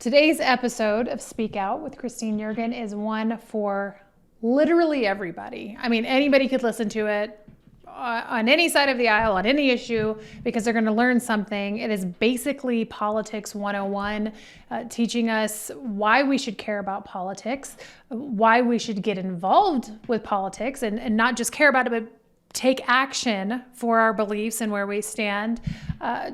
Today's episode of Speak Out with Christine Yeargin is one for literally everybody. I mean, anybody could listen to it on any side of the aisle, on any issue, because they're going to learn something. It is basically Politics 101, teaching us why we should care about politics, why we should get involved with politics, and not just care about it, but take action for our beliefs and where we stand,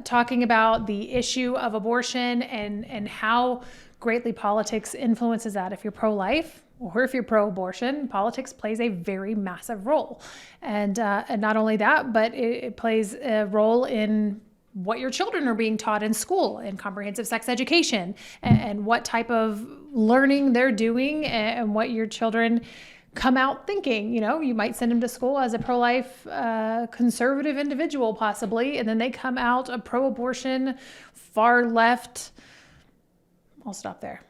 talking about the issue of abortion and how greatly politics influences that. If you're pro-life or if you're pro-abortion, politics plays a very massive role. And not only that, but it plays a role in what your children are being taught in school, in comprehensive sex education, and what type of learning they're doing, and what your children come out thinking. You know, you might send them to school as a pro-life, conservative individual possibly, and then they come out a pro-abortion, far left. I'll stop there.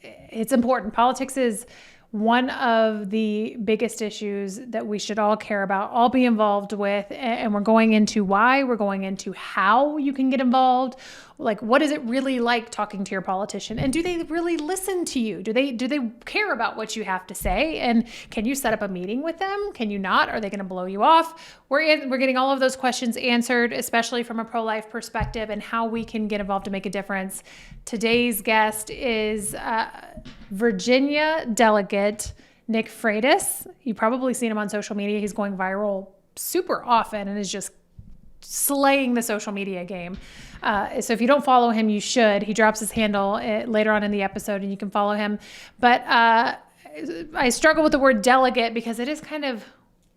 It's important. Politics is one of the biggest issues that we should all care about, all be involved with, and we're going into why, we're going into how you can get involved. Like, what is it really like talking to your politician? And do they really listen to you? Do they care about what you have to say? And can you set up a meeting with them? Can you not? Are they going to blow you off? We're getting all of those questions answered, especially from a pro-life perspective, and how we can get involved to make a difference. Today's guest is Virginia Delegate Nick Freitas. You've probably seen him on social media. He's going viral super often and is just slaying the social media game. So if you don't follow him, you should. He drops his handle later on in the episode, and you can follow him. But I struggle with the word delegate because it is kind of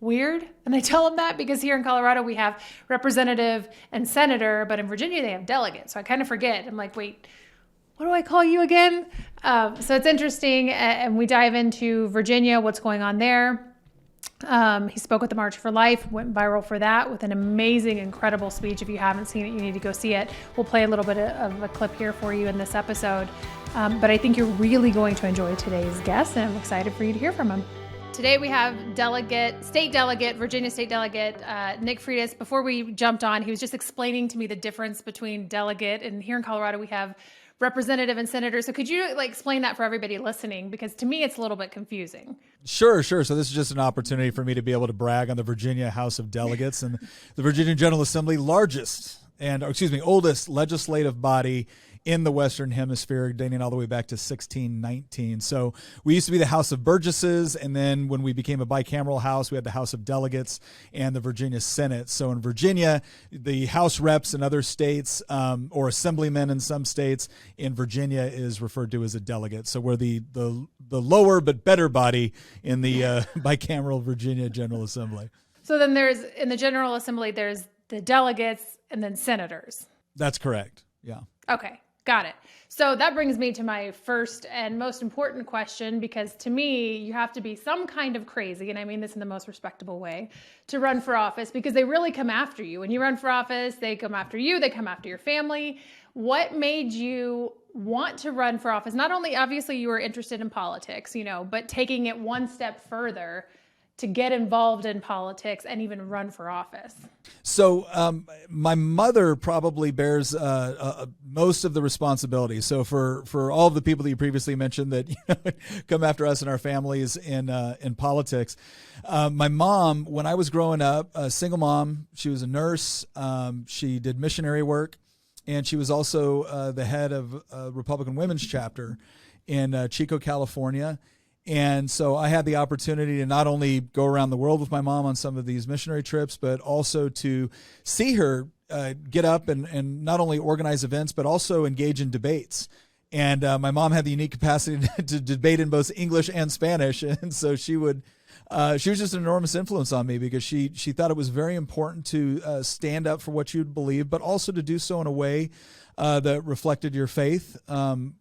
weird. And I tell him that because here in Colorado, we have representative and senator, but in Virginia, they have delegate. So I kind of forget. I'm like, wait, what do I call you again? So it's interesting. And we dive into Virginia, what's going on there. He spoke at the March for Life, went viral for that with an amazing, incredible speech. If you haven't seen it, you need to go see it. We'll play a little bit of a clip here for you in this episode. But I think you're really going to enjoy today's guest, and I'm excited for you to hear from him. Today we have Virginia State Delegate Nick Freitas. Before we jumped on, he was just explaining to me the difference between delegate, and here in Colorado we have representative and senator. So could you explain that for everybody listening? Because to me, it's a little bit confusing. Sure. So this is just an opportunity for me to be able to brag on the Virginia House of Delegates and the Virginia General Assembly, oldest legislative body in the Western Hemisphere, dating all the way back to 1619. So we used to be the House of Burgesses, and then when we became a bicameral house, we had the House of Delegates and the Virginia Senate. So in Virginia, the House reps in other states, or assemblymen in some states, in Virginia is referred to as a delegate. So we're the lower but better body in the bicameral Virginia General Assembly. So then in the General Assembly, there's the delegates and then senators. That's correct. Yeah. Okay. Got it. So that brings me to my first and most important question, because to me, you have to be some kind of crazy, and I mean this in the most respectable way, to run for office, because they really come after you. When you run for office, they come after you, they come after your family. What made you want to run for office? Not only, obviously, you were interested in politics, but taking it one step further to get involved in politics and even run for office? So my mother probably bears most of the responsibility. So for all of the people that you previously mentioned that come after us and our families in politics, my mom, when I was growing up, a single mom, she was a nurse. She did missionary work, and she was also the head of a Republican Women's Chapter in Chico, California. And so I had the opportunity to not only go around the world with my mom on some of these missionary trips, but also to see her get up and not only organize events, but also engage in debates. And my mom had the unique capacity to debate in both English and Spanish. And so she was just an enormous influence on me, because she thought it was very important to stand up for what you believe, but also to do so in a way that reflected your faith,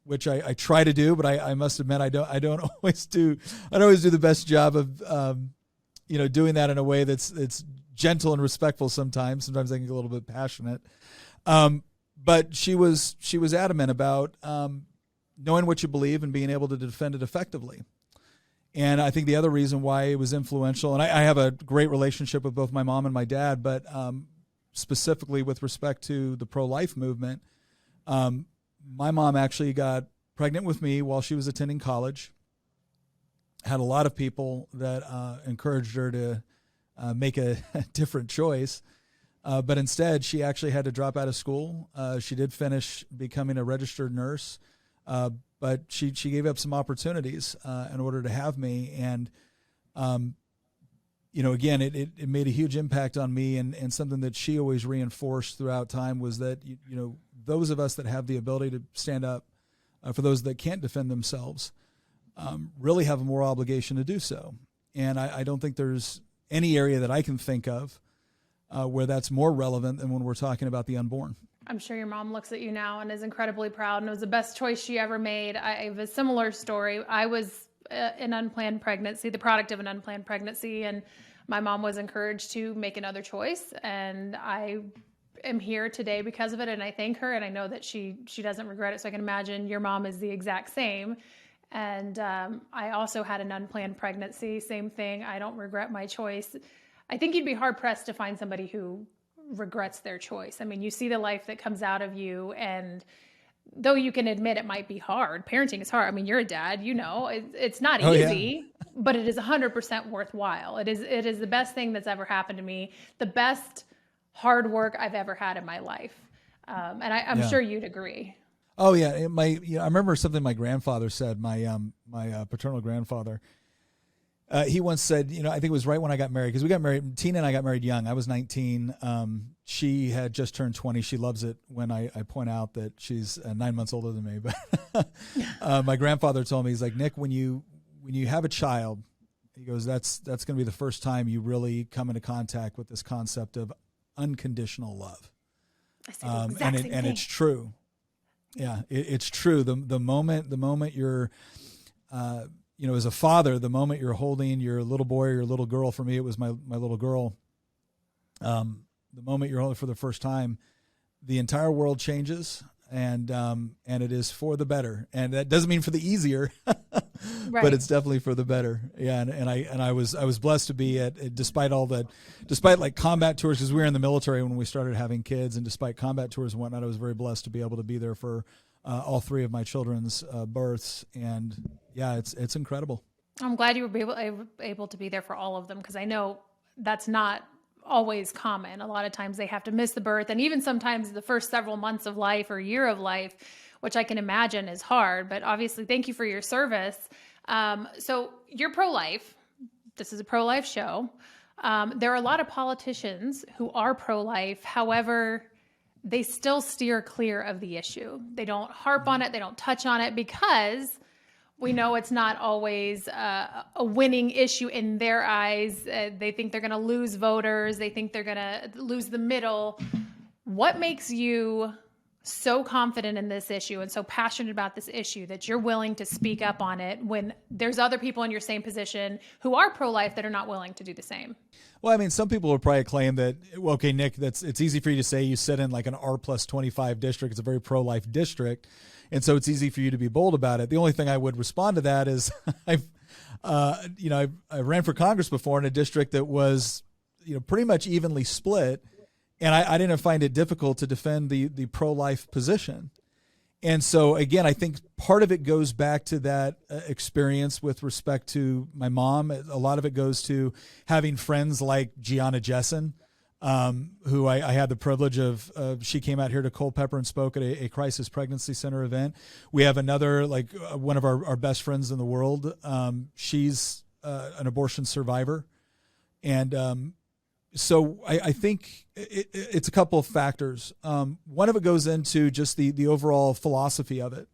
which I try to do, but I must admit I don't always do the best job of doing that in a way that's gentle and respectful. Sometimes I can get a little bit passionate, but she was adamant about knowing what you believe and being able to defend it effectively. And I think the other reason why it was influential, and I have a great relationship with both my mom and my dad, but specifically with respect to the pro-life movement, my mom actually got pregnant with me while she was attending college. Had a lot of people that encouraged her to make a different choice. But instead, she actually had to drop out of school. She did finish becoming a registered nurse, but she gave up some opportunities in order to have me. And, again, it made a huge impact on me. And something that she always reinforced throughout time was that, those of us that have the ability to stand up for those that can't defend themselves really have a moral obligation to do so. And I don't think there's any area that I can think of where that's more relevant than when we're talking about the unborn. I'm sure your mom looks at you now and is incredibly proud, and it was the best choice she ever made. I have a similar story. I was an unplanned pregnancy, the product of an unplanned pregnancy, and my mom was encouraged to make another choice, and I am here today because of it, and I thank her, and I know that she doesn't regret it, so I can imagine your mom is the exact same. And I also had an unplanned pregnancy, same thing. I don't regret my choice. I think you'd be hard-pressed to find somebody who regrets their choice. I mean, you see the life that comes out of you, and though you can admit it might be hard, parenting is hard. I mean, you're a dad, it's not easy, but it is 100% worthwhile. It is the best thing that's ever happened to me, the best hard work I've ever had in my life. And I'm sure you'd agree. Oh yeah. I remember something my grandfather said, my paternal grandfather. He once said, I think it was right when I got married, because we got married, Tina and I got married young. I was 19. She had just turned 20. She loves it when I point out that she's 9 months older than me. But my grandfather told me, he's like, Nick, when you have a child, he goes, that's going to be the first time you really come into contact with this concept of unconditional love. I said the exact same thing. It's true. Yeah, it's true. The moment you're, as a father, the moment you're holding your little boy or your little girl, for me, it was my little girl. The moment you're holding for the first time, the entire world changes, and it is for the better. And that doesn't mean for the easier, right. But it's definitely for the better. Yeah. And I was blessed to be despite like combat tours, because we were in the military when we started having kids, and despite combat tours and whatnot, I was very blessed to be able to be there for all three of my children's births. And yeah, it's incredible. I'm glad you were able to be there for all of them, because I know that's not always common. A lot of times they have to miss the birth, and even sometimes the first several months of life or year of life, which I can imagine is hard. But obviously, thank you for your service. So you're pro-life. This is a pro-life show. There are a lot of politicians who are pro-life. However, they still steer clear of the issue. They don't harp on it. They don't touch on it, because we know it's not always a winning issue in their eyes. They think they're going to lose voters. They think they're going to lose the middle. What makes you so confident in this issue and so passionate about this issue that you're willing to speak up on it when there's other people in your same position who are pro-life that are not willing to do the same? Well, I mean, some people would probably claim that, well, okay, Nick, it's easy for you to say you sit in like an R+25 district. It's a very pro-life district. And so it's easy for you to be bold about it. The only thing I would respond to that is I ran for Congress before in a district that was, pretty much evenly split. And I didn't find it difficult to defend the pro-life position. And so, again, I think part of it goes back to that experience with respect to my mom. A lot of it goes to having friends like Gianna Jessen, who I had the privilege of. She came out here to Culpeper and spoke at a crisis pregnancy center event. We have another, one of our best friends in the world. She's an abortion survivor. And so I think it's a couple of factors. One of it goes into just the overall philosophy of it.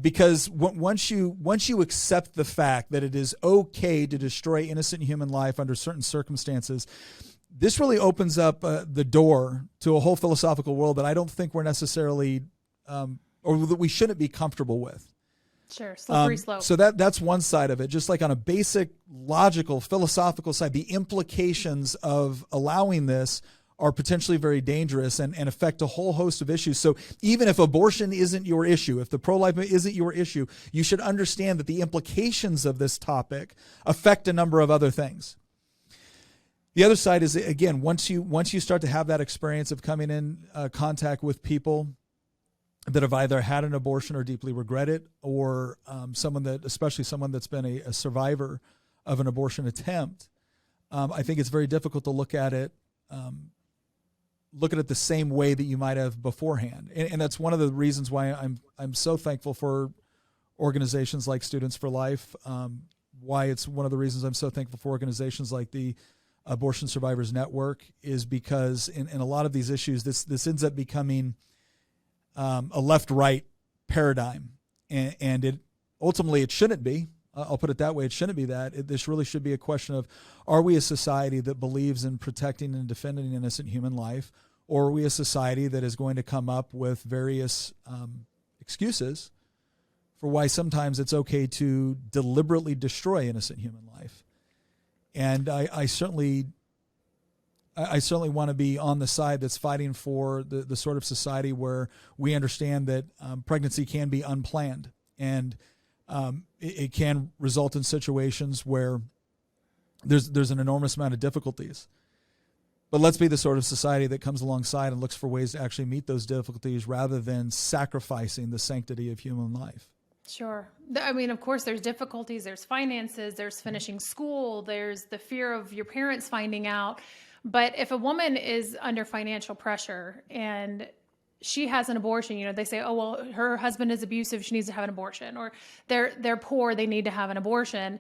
Because once you accept the fact that it is okay to destroy innocent human life under certain circumstances, this really opens up the door to a whole philosophical world that I don't think we're necessarily, or that we shouldn't be comfortable with. Sure, slippery slope. So that's one side of it. Just like on a basic, logical, philosophical side, the implications of allowing this are potentially very dangerous and affect a whole host of issues. So even if abortion isn't your issue, if the pro-life isn't your issue, you should understand that the implications of this topic affect a number of other things. The other side is, again, once you start to have that experience of coming in contact with people that have either had an abortion or deeply regret it, or especially someone that's been a survivor of an abortion attempt, I think it's very difficult to look at it the same way that you might have beforehand. And that's one of the reasons why I'm so thankful for organizations like Students for Life, why it's one of the reasons I'm so thankful for organizations like the Abortion Survivors Network, is because in a lot of these issues, this ends up becoming a left-right paradigm, and it ultimately it shouldn't be. I'll put it that way. It shouldn't be that. This really should be a question of, are we a society that believes in protecting and defending innocent human life, or are we a society that is going to come up with various excuses for why sometimes it's okay to deliberately destroy innocent human life? And I certainly want to be on the side that's fighting for the sort of society where we understand that pregnancy can be unplanned, and it can result in situations where there's an enormous amount of difficulties. But let's be the sort of society that comes alongside and looks for ways to actually meet those difficulties rather than sacrificing the sanctity of human life. Sure. I mean, of course, there's difficulties, there's finances, there's finishing school, there's the fear of your parents finding out. But if a woman is under financial pressure and she has an abortion, they say, oh, well, her husband is abusive, she needs to have an abortion, or they're poor, they need to have an abortion.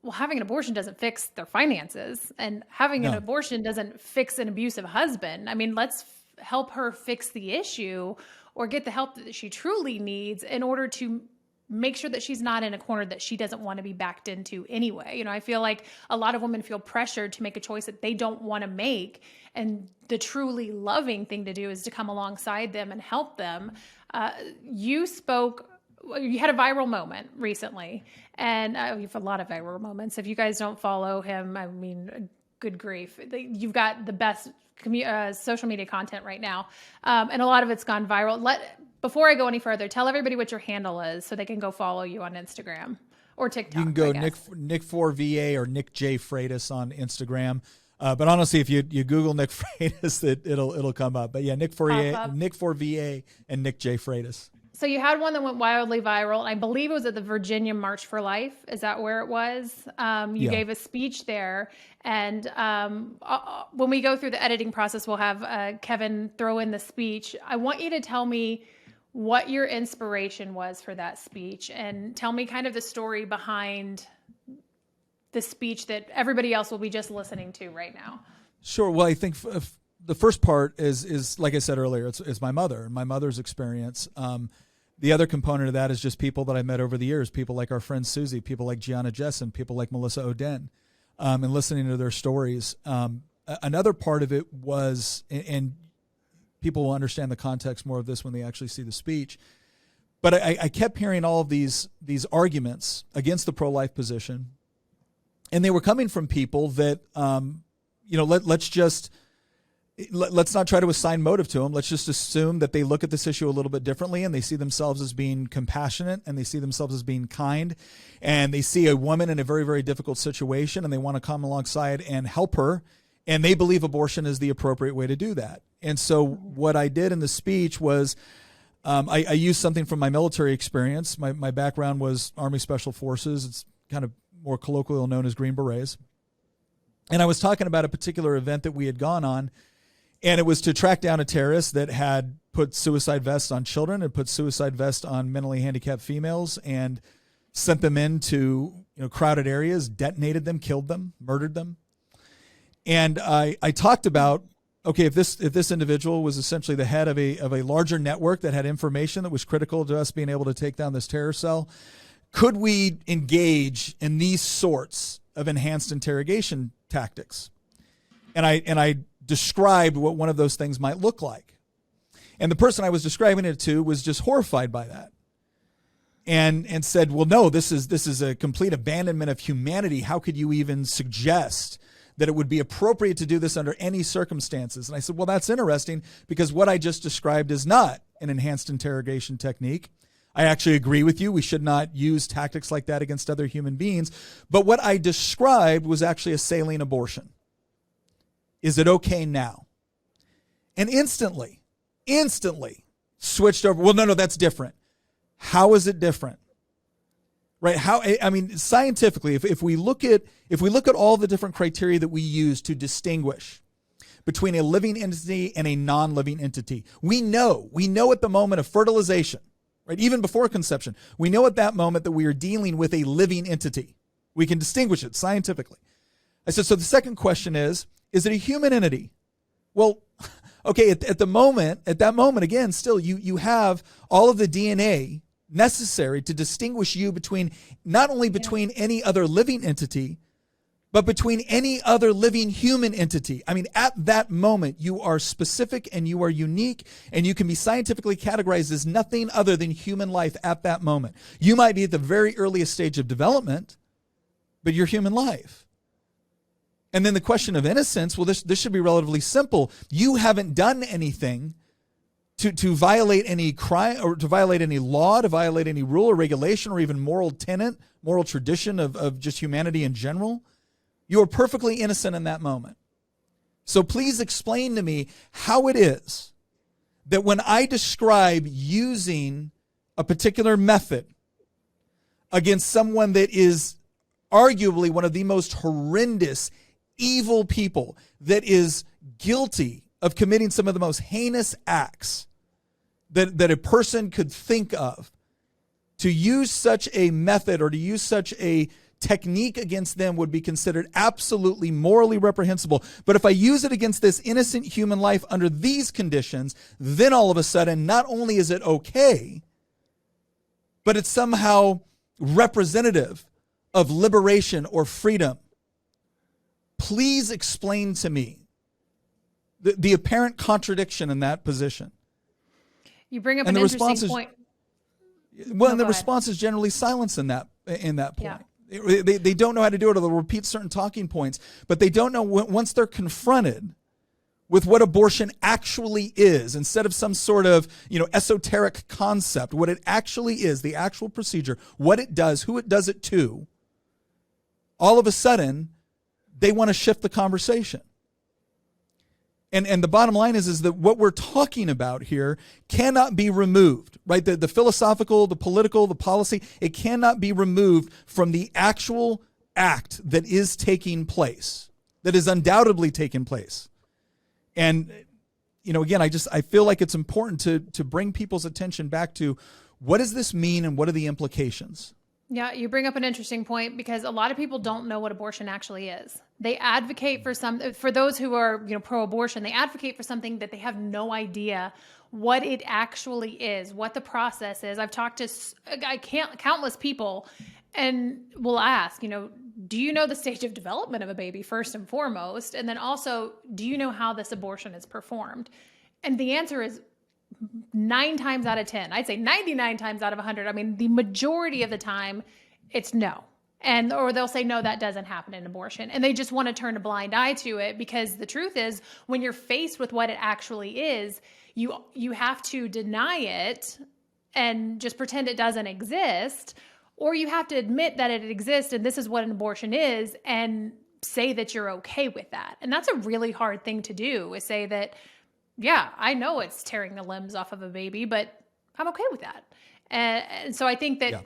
Well, having an abortion doesn't fix their finances, and having an abortion doesn't fix an abusive husband. I mean, let's help her fix the issue or get the help that she truly needs in order to make sure that she's not in a corner that she doesn't want to be backed into anyway. I feel like a lot of women feel pressured to make a choice that they don't want to make. And the truly loving thing to do is to come alongside them and help them. You had a viral moment recently, and you have a lot of viral moments. If you guys don't follow him, I mean, good grief. You've got the best social media content right now. And a lot of it's gone viral. Before I go any further, tell everybody what your handle is so they can go follow you on Instagram or TikTok. You can go Nick4VA or Nick J Freitas on Instagram. But honestly, if you Google Nick Freitas, it'll come up. But yeah, Nick4VA and Nick J Freitas. So you had one that went wildly viral. I believe it was at the Virginia March for Life. Is that where it was? You gave a speech there. And when we go through the editing process, we'll have Kevin throw in the speech. I want you to tell me what your inspiration was for that speech, and tell me kind of the story behind the speech that everybody else will be just listening to right now. Sure. Well, I think the first part is like I said earlier, it's my mother and my mother's experience. The other component of that is just people that I met over the years, people like our friend Susie, people like Gianna Jessen, people like Melissa Oden, and listening to their stories. Another part of it was, and people will understand the context more of this when they actually see the speech, but I kept hearing all of these arguments against the pro-life position, and they were coming from people that, let's not try to assign motive to them. Let's just assume that they look at this issue a little bit differently, and they see themselves as being compassionate, and they see themselves as being kind, and they see a woman in a very, very difficult situation, and they want to come alongside and help her, and they believe abortion is the appropriate way to do that. And so what I did in the speech was I used something from my military experience. My background was Army Special Forces. It's kind of more colloquially known as Green Berets. And I was talking about a particular event that we had gone on, and it was to track down a terrorist that had put suicide vests on children and put suicide vests on mentally handicapped females and sent them into crowded areas, detonated them, killed them, murdered them. And I talked about, okay, if this individual was essentially the head of a larger network that had information that was critical to us being able to take down this terror cell, could we engage in these sorts of enhanced interrogation tactics? And I described what one of those things might look like. And the person I was describing it to was just horrified by that. And said, well, no, this is a complete abandonment of humanity. How could you even suggest that it would be appropriate to do this under any circumstances? And I said, well, that's interesting, because what I just described is not an enhanced interrogation technique. I actually agree with you. We should not use tactics like that against other human beings. But what I described was actually a saline abortion. Is it okay now? And instantly, switched over. Well, no, that's different. How is it different? Right? Scientifically, if we look at all the different criteria that we use to distinguish between a living entity and a non-living entity, we know at the moment of fertilization, right? Even before conception, we know at that moment that we are dealing with a living entity. We can distinguish it scientifically. I said, so the second question is it a human entity? Well, okay, at that moment, again, still you have all of the DNA necessary to distinguish you between not only between any other living entity, but between any other living human entity. I mean, at that moment, you are specific and you are unique, and you can be scientifically categorized as nothing other than human life at that moment. You might be at the very earliest stage of development, but you're human life. And then the question of innocence, well, this should be relatively simple. You haven't done anything to violate any crime, or to violate any law, to violate any rule or regulation, or even moral tenet, moral tradition of just humanity in general. You are perfectly innocent in that moment. So please explain to me how it is that when I describe using a particular method against someone that is arguably one of the most horrendous, evil people, that is guilty of committing some of the most heinous acts that a person could think of, to use such a method or to use such a technique against them would be considered absolutely morally reprehensible. But if I use it against this innocent human life under these conditions, then all of a sudden, not only is it okay, but it's somehow representative of liberation or freedom. Please explain to me the apparent contradiction in that position. You bring up an interesting point. Well, and the response is generally silence in that point. Yeah. They don't know how to do it, or they'll repeat certain talking points, but they don't know once they're confronted with what abortion actually is, instead of some sort of esoteric concept, what it actually is, the actual procedure, what it does, who it does it to. All of a sudden, they want to shift the conversation. And the bottom line is that what we're talking about here cannot be removed, right? The philosophical, the political, the policy, it cannot be removed from the actual act that is taking place, that is undoubtedly taking place. And, again, I feel like it's important to bring people's attention back to what does this mean and what are the implications? Yeah, you bring up an interesting point, because a lot of people don't know what abortion actually is. They advocate for those who are, pro-abortion, they advocate for something that they have no idea what it actually is, what the process is. I've talked to countless people, and will ask, do you know the stage of development of a baby first and foremost? And then also, do you know how this abortion is performed? And the answer is 9 times out of 10. I'd say 99 times out of 100. I mean, the majority of the time, it's no. Or they'll say, no, that doesn't happen in abortion. And they just want to turn a blind eye to it, because the truth is, when you're faced with what it actually is, you have to deny it and just pretend it doesn't exist, or you have to admit that it exists and this is what an abortion is, and say that you're okay with that. And that's a really hard thing to do, is say that, yeah, I know it's tearing the limbs off of a baby, but I'm okay with that. And so I think that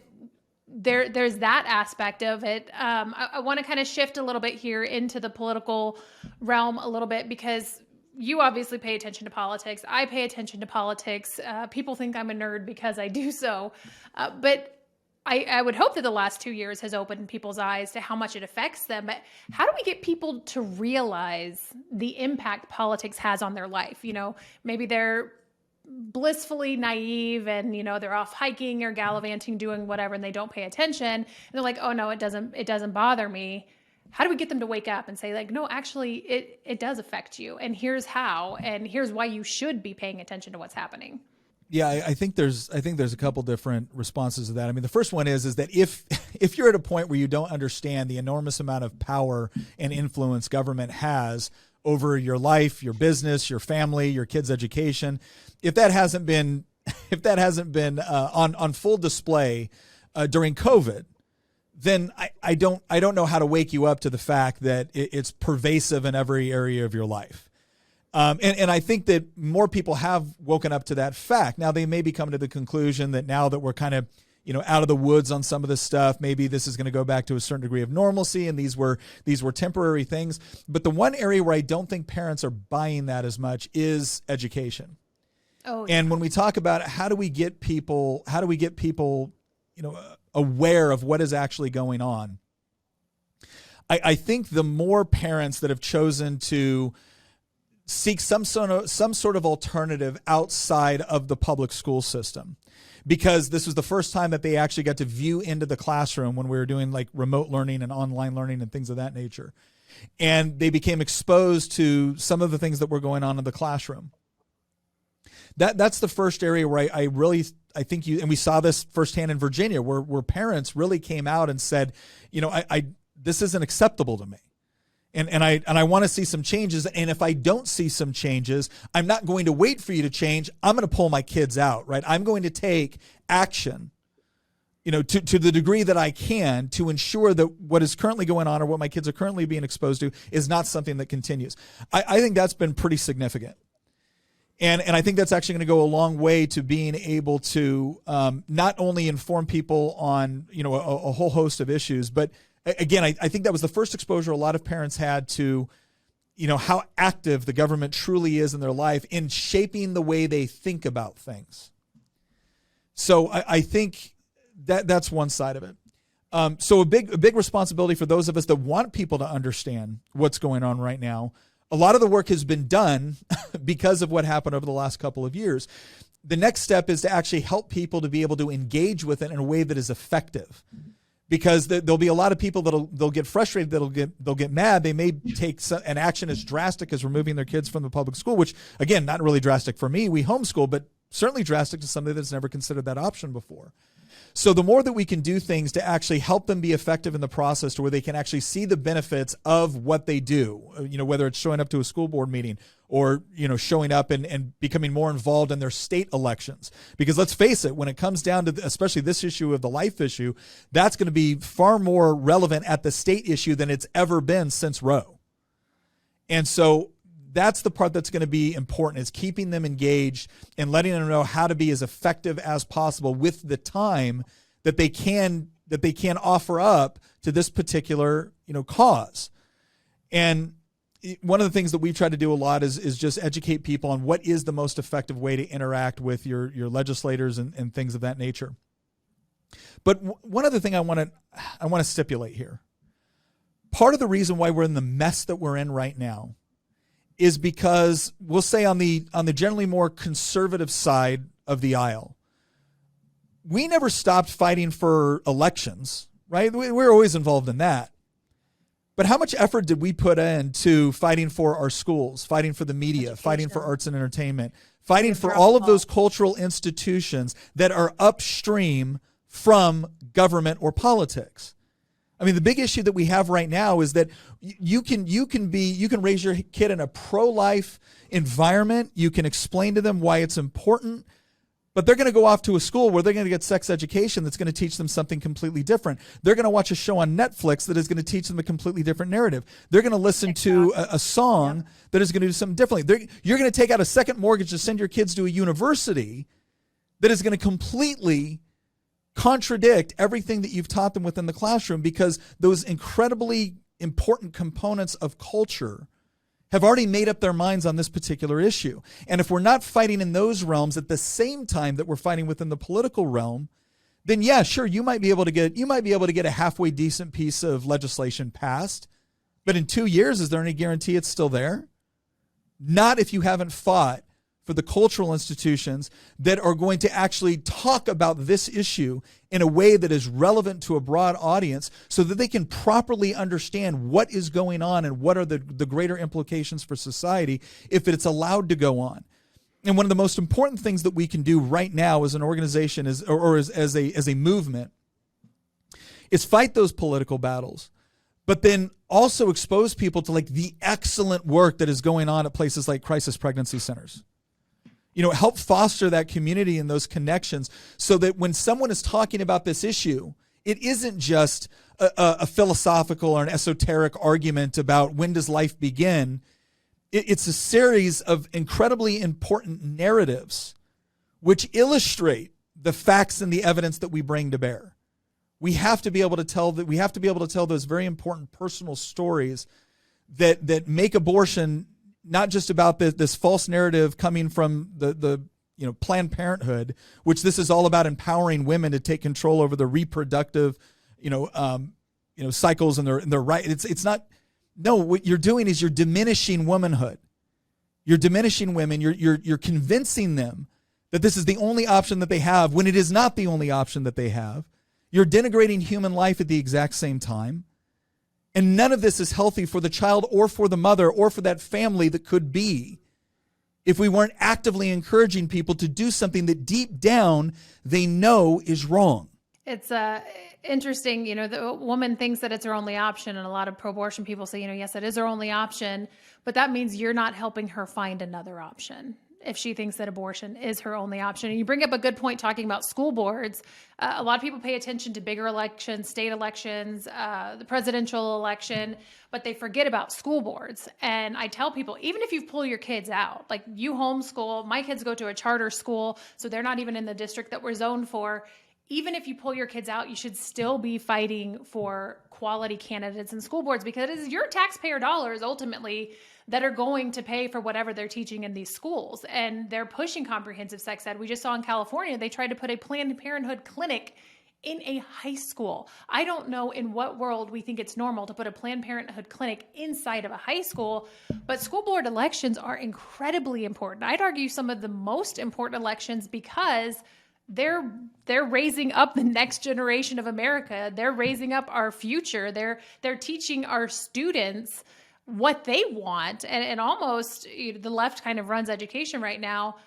there's that aspect of it. I want to kind of shift a little bit here into the political realm a little bit, because you obviously pay attention to politics. I pay attention to politics. People think I'm a nerd because I do so. But I would hope that the last 2 years has opened people's eyes to how much it affects them. But how do we get people to realize the impact politics has on their life? Maybe they're blissfully naive and, they're off hiking or gallivanting, doing whatever, and they don't pay attention. And they're like, oh no, it doesn't bother me. How do we get them to wake up and say, like, no, actually it does affect you, and here's how, and here's why you should be paying attention to what's happening? Yeah, I think there's a couple different responses to that. I mean, the first one is that if you're at a point where you don't understand the enormous amount of power and influence government has over your life, your business, your family, your kids' education, if that hasn't been on full display during COVID, then I don't know how to wake you up to the fact that it's pervasive in every area of your life. And I think that more people have woken up to that fact. Now, they may be coming to the conclusion that now that we're kind of, out of the woods on some of this stuff, maybe this is going to go back to a certain degree of normalcy, and these were temporary things. But the one area where I don't think parents are buying that as much is education. Oh, yeah. And when we talk about how do we get people, aware of what is actually going on, I think the more parents that have chosen to seek some sort of alternative outside of the public school system, because this was the first time that they actually got to view into the classroom when we were doing like remote learning and online learning and things of that nature. And they became exposed to some of the things that were going on in the classroom. That's the first area where I think and we saw this firsthand in Virginia, where parents really came out and said, this isn't acceptable to me. And I want to see some changes. And if I don't see some changes, I'm not going to wait for you to change. I'm going to pull my kids out, right? I'm going to take action, to the degree that I can, to ensure that what is currently going on or what my kids are currently being exposed to is not something that continues. I think that's been pretty significant. And I think that's actually going to go a long way to being able to not only inform people on, a whole host of issues, but again, I think that was the first exposure a lot of parents had to, how active the government truly is in their life in shaping the way they think about things. So I think that's one side of it. So a big responsibility for those of us that want people to understand what's going on right now. A lot of the work has been done because of what happened over the last couple of years. The next step is to actually help people to be able to engage with it in a way that is effective. Because there'll be a lot of people they'll get frustrated, they'll get mad. They may take an action as drastic as removing their kids from the public school, which again, not really drastic for me. We homeschool, but certainly drastic to somebody that's never considered that option before. So the more that we can do things to actually help them be effective in the process, to where they can actually see the benefits of what they do, whether it's showing up to a school board meeting or, showing up and becoming more involved in their state elections. Because let's face it, when it comes down to especially this issue of the life issue, that's going to be far more relevant at the state issue than it's ever been since Roe. And so that's the part that's going to be important, is keeping them engaged and letting them know how to be as effective as possible with the time that they can offer up to this particular, cause. And one of the things that we try to do a lot is just educate people on what is the most effective way to interact with your legislators and things of that nature. But one other thing I want to stipulate here. Part of the reason why we're in the mess that we're in right now is because, we'll say on the generally more conservative side of the aisle, we never stopped fighting for elections, right? We're always involved in that. But how much effort did we put into fighting for our schools, fighting for the media, fighting for arts and entertainment, fighting for all of those cultural institutions that are upstream from government or politics? I mean, the big issue that we have right now is that you can raise your kid in a pro-life environment. You can explain to them why it's important, but they're going to go off to a school where they're going to get sex education that's going to teach them something completely different. They're going to watch a show on Netflix that is going to teach them a completely different narrative. They're going to listen to a song that is going to do something differently. You're going to take out a second mortgage to send your kids to a university that is going to completely contradict everything that you've taught them within the classroom, because those incredibly important components of culture have already made up their minds on this particular issue. And if we're not fighting in those realms at the same time that we're fighting within the political realm, then yeah, sure, you might be able to get a halfway decent piece of legislation passed, but in 2 years, is there any guarantee it's still there? Not if you haven't fought for the cultural institutions that are going to actually talk about this issue in a way that is relevant to a broad audience, so that they can properly understand what is going on and what are the greater implications for society if it's allowed to go on. And one of the most important things that we can do right now as an organization as a movement is fight those political battles, but then also expose people to like the excellent work that is going on at places like crisis pregnancy centers. Help foster that community and those connections, so that when someone is talking about this issue, it isn't just a philosophical or an esoteric argument about when does life begin. It's a series of incredibly important narratives which illustrate the facts and the evidence that we bring to bear. We have to be able to tell those very important personal stories that make abortion not just about this false narrative coming from the Planned Parenthood, which this is all about empowering women to take control over the reproductive cycles and their right. It's not. No, what you're doing is you're diminishing womanhood. You're diminishing women. You're convincing them that this is the only option that they have when it is not the only option that they have. You're denigrating human life at the exact same time. And none of this is healthy for the child or for the mother or for that family that could be if we weren't actively encouraging people to do something that deep down they know is wrong. It's interesting, the woman thinks that it's her only option, and a lot of pro-abortion people say, yes, it is her only option, but that means you're not helping her find another option if she thinks that abortion is her only option. And you bring up a good point talking about school boards. A lot of people pay attention to bigger elections, state elections, the presidential election, but they forget about school boards. And I tell people, even if you pull your kids out, like you homeschool, my kids go to a charter school, so they're not even in the district that we're zoned for. Even if you pull your kids out, you should still be fighting for quality candidates in school boards, because it is your taxpayer dollars ultimately that are going to pay for whatever they're teaching in these schools. And they're pushing comprehensive sex ed. We just saw in California, they tried to put a Planned Parenthood clinic in a high school. I don't know in what world we think it's normal to put a Planned Parenthood clinic inside of a high school, but school board elections are incredibly important. I'd argue some of the most important elections, because they're raising up the next generation of America. They're raising up our future. They're teaching our students what they want. And almost the left kind of runs education right now,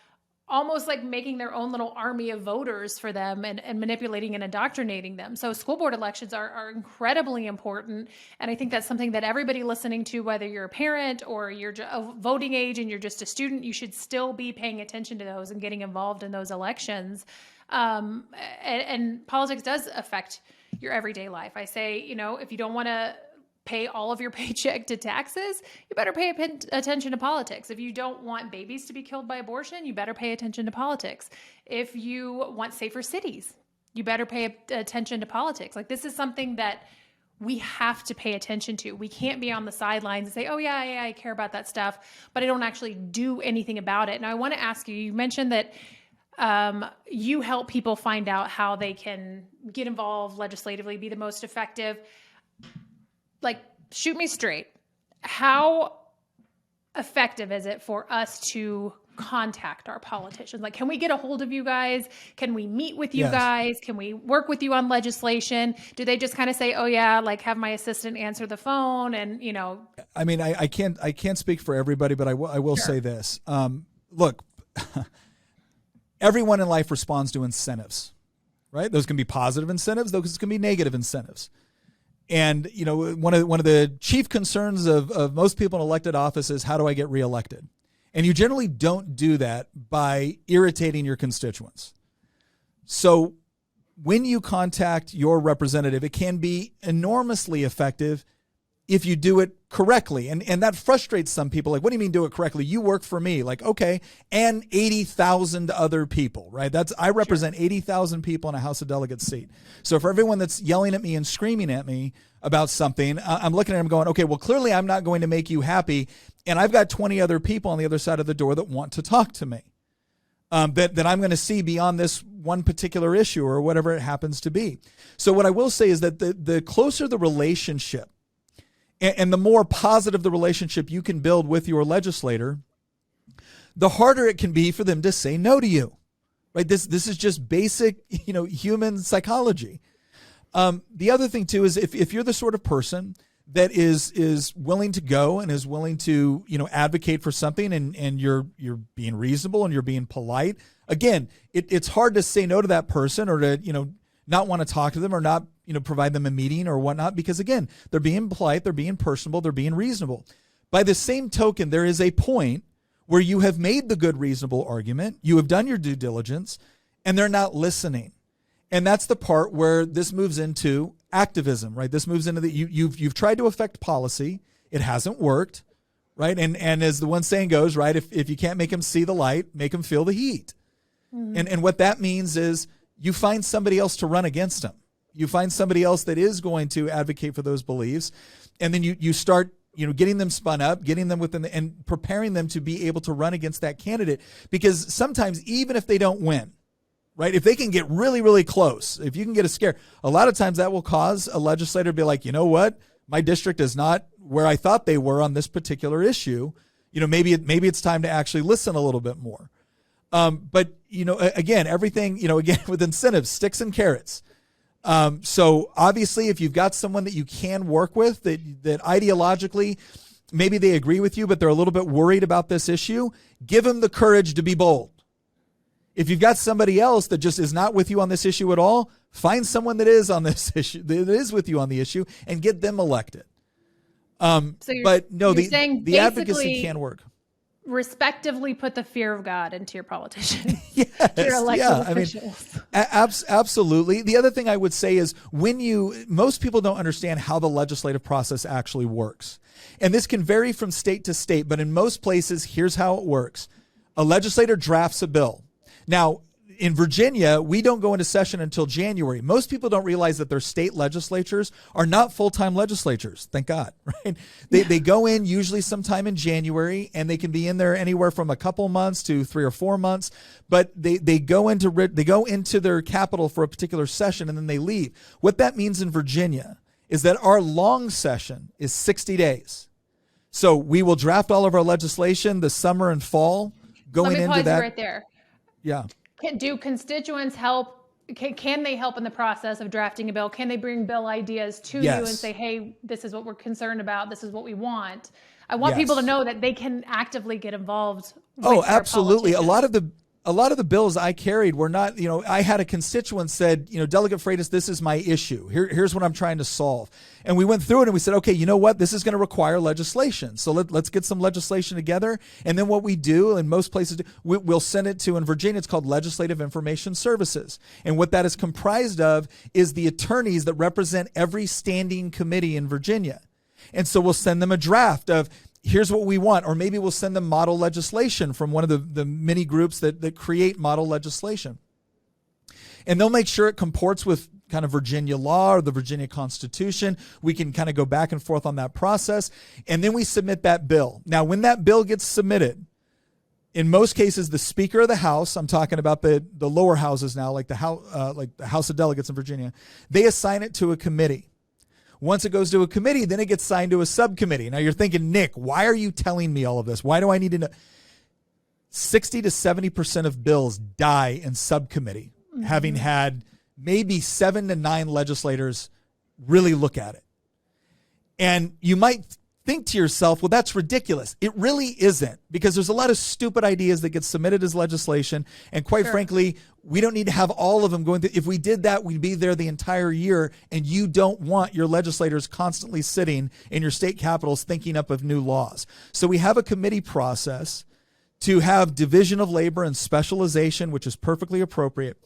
almost like making their own little army of voters for them and manipulating and indoctrinating them. So school board elections are incredibly important. And I think that's something that everybody listening to, whether you're a parent or you're of voting age and you're just a student, you should still be paying attention to those and getting involved in those elections. And politics does affect your everyday life. I say, if you don't want to pay all of your paycheck to taxes, you better pay attention to politics. If you don't want babies to be killed by abortion, you better pay attention to politics. If you want safer cities, you better pay attention to politics. Like, this is something that we have to pay attention to. We can't be on the sidelines and say, oh yeah, I care about that stuff, but I don't actually do anything about it. And I want to ask you, you mentioned that you help people find out how they can get involved legislatively, be the most effective. Like, shoot me straight. How effective is it for us to contact our politicians? Like, can we get a hold of you guys? Can we meet with you guys? Can we work with you on legislation? Do they just kind of say, oh yeah, like have my assistant answer the phone? And, I mean, I can't speak for everybody, but I will Sure. say this. Look, everyone in life responds to incentives, right? Those can be positive incentives. Those can be negative incentives. And, one of the chief concerns of most people in elected office is, how do I get reelected? And you generally don't do that by irritating your constituents. So when you contact your representative, it can be enormously effective if you do it correctly. And that frustrates some people. Like, what do you mean do it correctly? You work for me. Like, okay, and 80,000 other people, right? I represent 80,000 people in a House of Delegates seat. So for everyone that's yelling at me and screaming at me about something, I'm looking at them going, okay, well, clearly I'm not going to make you happy. And I've got 20 other people on the other side of the door that want to talk to me, that I'm going to see beyond this one particular issue or whatever it happens to be. So what I will say is that the closer the relationship, and the more positive the relationship you can build with your legislator, the harder it can be for them to say no to you, right? This is just basic, human psychology. The other thing too is if you're the sort of person that is willing to go and is willing to, advocate for something, and you're being reasonable and you're being polite. Again, it's hard to say no to that person, or to, not want to talk to them, or not, provide them a meeting or whatnot, because again, they're being polite, they're being personable, they're being reasonable. By the same token, there is a point where you have made the good, reasonable argument, you have done your due diligence, and they're not listening. And that's the part where this moves into activism, right? This moves into you've tried to affect policy. It hasn't worked, right? And as the one saying goes, right, if you can't make them see the light, make them feel the heat. And what that means is you find somebody else to run against them. You find somebody else that is going to advocate for those beliefs, and then you start getting them spun up, getting them and preparing them to be able to run against that candidate. Because sometimes, even if they don't win, right, if they can get really, really close, if you can get a scare, a lot of times that will cause a legislator to be like, you know what, my district is not where I thought they were on this particular issue. Maybe it's time to actually listen a little bit more. But again, everything, again, with incentives, sticks and carrots. So obviously, if you've got someone that you can work with, that ideologically, maybe they agree with you, but they're a little bit worried about this issue, give them the courage to be bold. If you've got somebody else that just is not with you on this issue at all, find someone that is on this issue, that is with you on the issue, and get them elected. But no, the advocacy can work. Respectively put the fear of God into your politicians. Yes, your elected officials. Absolutely. The other thing I would say is most people don't understand how the legislative process actually works. And this can vary from state to state, but in most places, here's how it works. A legislator drafts a bill. Now, in Virginia, we don't go into session until January. Most people don't realize that their state legislatures are not full-time legislatures. Thank God, right? They go in usually sometime in January, and they can be in there anywhere from a couple months to 3 or 4 months. But they go into their capital for a particular session, and then they leave. What that means in Virginia is that our long session is 60 days. So we will draft all of our legislation the summer and fall going into that. Let me pause you right there. Yeah. Do constituents help? Can they help in the process of drafting a bill? Can they bring bill ideas to you and say, hey, this is what we're concerned about. This is what we want. I want people to know that they can actively get involved with absolutely. A lot of the bills I carried were not, I had a constituent said, Delegate Freitas, this is my issue. Here's what I'm trying to solve. And we went through it and we said, okay, you know what? This is going to require legislation. So let's get some legislation together. And then what we do, in most places, we'll send it to, in Virginia, it's called Legislative Information Services. And what that is comprised of is the attorneys that represent every standing committee in Virginia. And so we'll send them a draft of, here's what we want, or maybe we'll send them model legislation from one of the many groups that create model legislation. And they'll make sure it comports with kind of Virginia law or the Virginia Constitution. We can kind of go back and forth on that process. And then we submit that bill. Now, when that bill gets submitted, in most cases, the Speaker of the House, I'm talking about the lower houses now, like the House of Delegates in Virginia, they assign it to a committee. Once it goes to a committee, then it gets signed to a subcommittee. Now you're thinking, Nick, why are you telling me all of this? Why do I need to know? 60 to 70% of bills die in subcommittee, having had maybe 7 to 9 legislators really look at it. And you might think to yourself, well, that's ridiculous. It really isn't, because there's a lot of stupid ideas that get submitted as legislation. And quite frankly, we don't need to have all of them going through. If we did that, we'd be there the entire year, and you don't want your legislators constantly sitting in your state capitals thinking up of new laws. So we have a committee process to have division of labor and specialization, which is perfectly appropriate.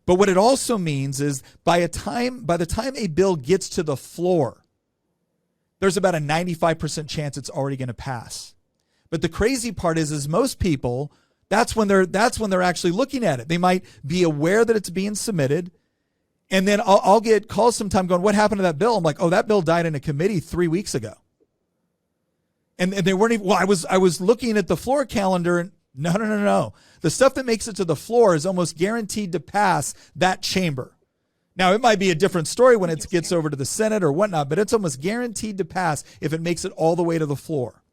But what it also means is by the time a bill gets to the floor, there's about a 95% chance it's already going to pass. But the crazy part is most people, that's when they're actually looking at it. They might be aware that it's being submitted, and then I'll get calls sometime going, what happened to that bill? I'm like, oh, that bill died in a committee 3 weeks ago. And they weren't even, I was looking at the floor calendar, and no. The stuff that makes it to the floor is almost guaranteed to pass that chamber. Now, it might be a different story when it gets over to the Senate or whatnot, but it's almost guaranteed to pass if it makes it all the way to the floor.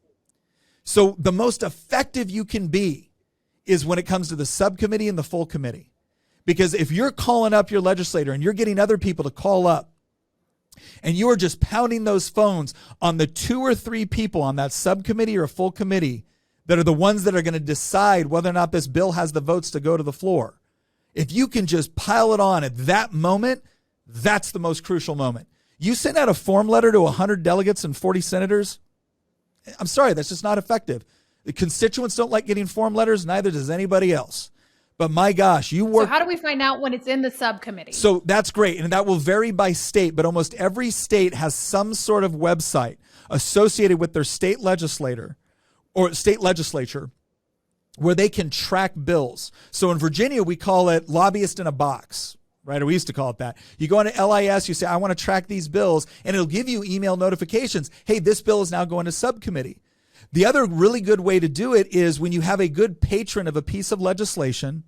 So the most effective you can be is when it comes to the subcommittee and the full committee. Because if you're calling up your legislator and you're getting other people to call up, and you are just pounding those phones on the 2 or 3 people on that subcommittee or full committee that are the ones that are going to decide whether or not this bill has the votes to go to the floor, if you can just pile it on at that moment, that's the most crucial moment. You send out a form letter to 100 delegates and 40 senators, I'm sorry, that's just not effective. The constituents don't like getting form letters, neither does anybody else. But my gosh, you work. So how do we find out when it's in the subcommittee? So that's great. And that will vary by state, but almost every state has some sort of website associated with their state legislator or state legislature where they can track bills. So in Virginia, we call it lobbyist in a box, right? Or we used to call it that. You go into LIS, you say, I want to track these bills, and it'll give you email notifications. Hey, this bill is now going to subcommittee. The other really good way to do it is when you have a good patron of a piece of legislation,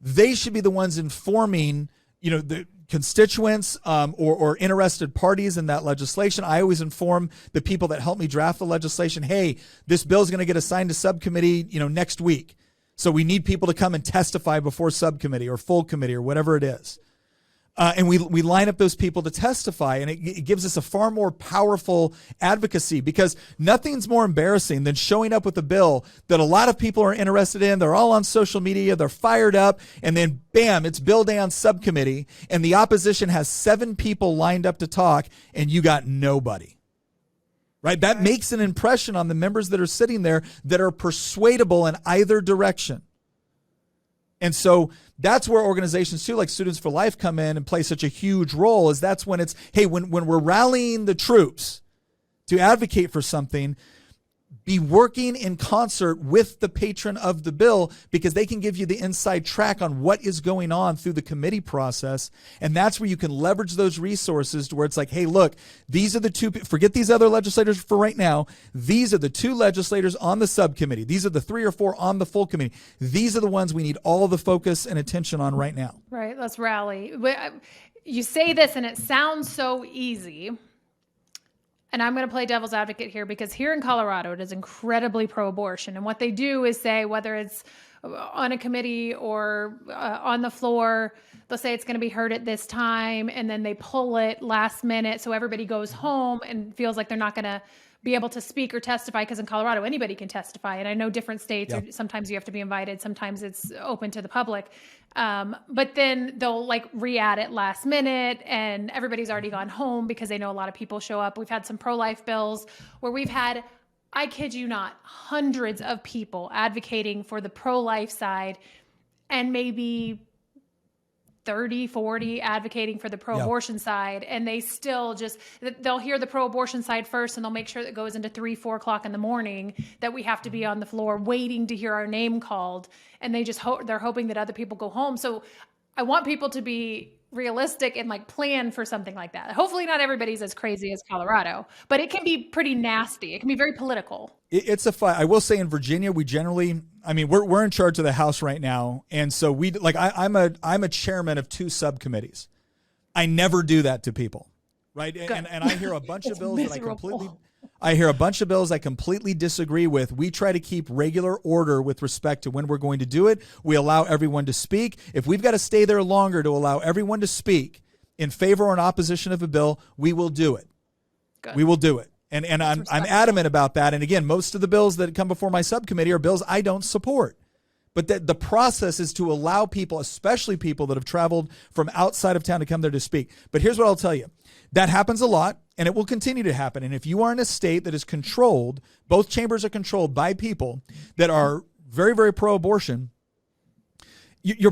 they should be the ones informing, the constituents or interested parties in that legislation. I always inform the people that help me draft the legislation, hey, this bill is going to get assigned to subcommittee, next week. So we need people to come and testify before subcommittee or full committee or whatever it is. And we line up those people to testify, and it gives us a far more powerful advocacy, because nothing's more embarrassing than showing up with a bill that a lot of people are interested in. They're all on social media. They're fired up. And then, bam, it's bill day on subcommittee, and the opposition has 7 people lined up to talk, and you got nobody. Right? That makes an impression on the members that are sitting there that are persuadable in either direction. And so that's where organizations too, like Students for Life, come in and play such a huge role. Is that's when it's, hey, when we're rallying the troops to advocate for something, be working in concert with the patron of the bill, because they can give you the inside track on what is going on through the committee process. And that's where you can leverage those resources to where it's like, hey, look, these are the 2, forget these other legislators for right now. These are the 2 legislators on the subcommittee. These are the 3 or 4 on the full committee. These are the ones we need all the focus and attention on right now. Right. Let's rally. You say this and it sounds so easy. And I'm going to play devil's advocate here, because here in Colorado, it is incredibly pro-abortion. And what they do is say, whether it's on a committee or on the floor, they'll say it's going to be heard at this time, and then they pull it last minute. So everybody goes home and feels like they're not going to be able to speak or testify, because in Colorado, anybody can testify. And I know different states, or sometimes you have to be invited. Sometimes it's open to the public. But then they'll re-add it last minute, and everybody's already gone home because they know a lot of people show up. We've had some pro-life bills where we've had, I kid you not, hundreds of people advocating for the pro-life side, and maybe 30, 40 advocating for the pro-abortion side. And they still they'll hear the pro-abortion side first, and they'll make sure that goes into 3, 4 o'clock in the morning that we have to be on the floor waiting to hear our name called. And they just they're hoping that other people go home. So I want people to be realistic and plan for something like that. Hopefully not everybody's as crazy as Colorado, but it can be pretty nasty. It can be very political. It's a fight. I will say in Virginia, we generally, we're in charge of the House right now. And so I'm a chairman of 2 subcommittees. I never do that to people. Right. And I hear a bunch of bills that I completely disagree with. We try to keep regular order with respect to when we're going to do it. We allow everyone to speak. If we've got to stay there longer to allow everyone to speak in favor or in opposition of a bill, we will do it. Good. We will do it. And I'm adamant about that. And again, most of the bills that come before my subcommittee are bills I don't support. But the process is to allow people, especially people that have traveled from outside of town, to come there to speak. But here's what I'll tell you. That happens a lot, and it will continue to happen. And if you are in a state that is controlled, both chambers are controlled by people that are very, very pro-abortion, the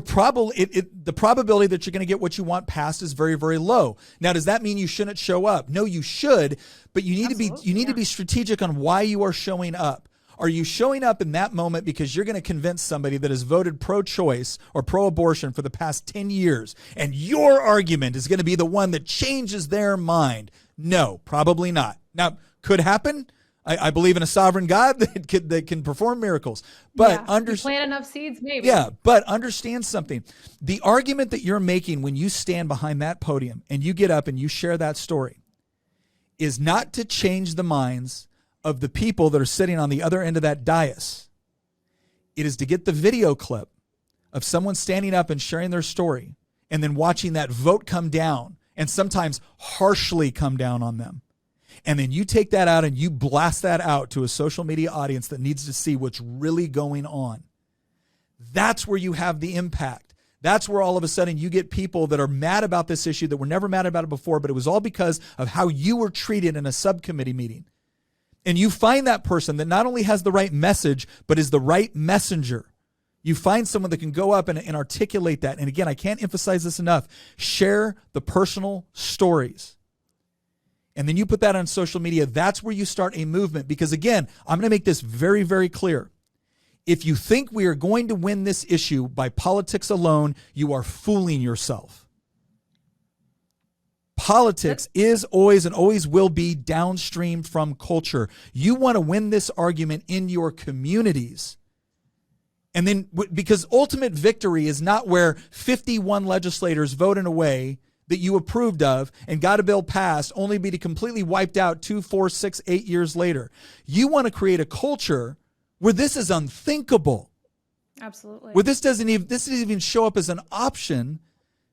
probability that you're going to get what you want passed is very, very low. Now, does that mean you shouldn't show up? No, you should, but you need to be strategic on why you are showing up. Are you showing up in that moment because you're going to convince somebody that has voted pro-choice or pro-abortion for the past 10 years, and your argument is going to be the one that changes their mind? No, probably not. Now, could happen. I believe in a sovereign God that can perform miracles. But plant enough seeds, maybe. Yeah, but understand something. The argument that you're making when you stand behind that podium and you get up and you share that story is not to change the minds of the people that are sitting on the other end of that dais. It is to get the video clip of someone standing up and sharing their story, and then watching that vote come down, and sometimes harshly come down on them. And then you take that out and you blast that out to a social media audience that needs to see what's really going on. That's where you have the impact. That's where all of a sudden you get people that are mad about this issue that were never mad about it before, but it was all because of how you were treated in a subcommittee meeting. And you find that person that not only has the right message, but is the right messenger. You find someone that can go up and articulate that. And again, I can't emphasize this enough. Share the personal stories. and then you put that on social media, that's where you start a movement. Because again, I'm going to make this very, very clear. If you think we are going to win this issue by politics alone, you are fooling yourself. Politics is always and always will be downstream from culture. You want to win this argument in your communities. And then, because ultimate victory is not where 51 legislators vote in a way that you approved of and got a bill passed, only be to completely wiped out 2, 4, 6, 8 years later. You want to create a culture where this is unthinkable. Absolutely. Where this doesn't even show up as an option,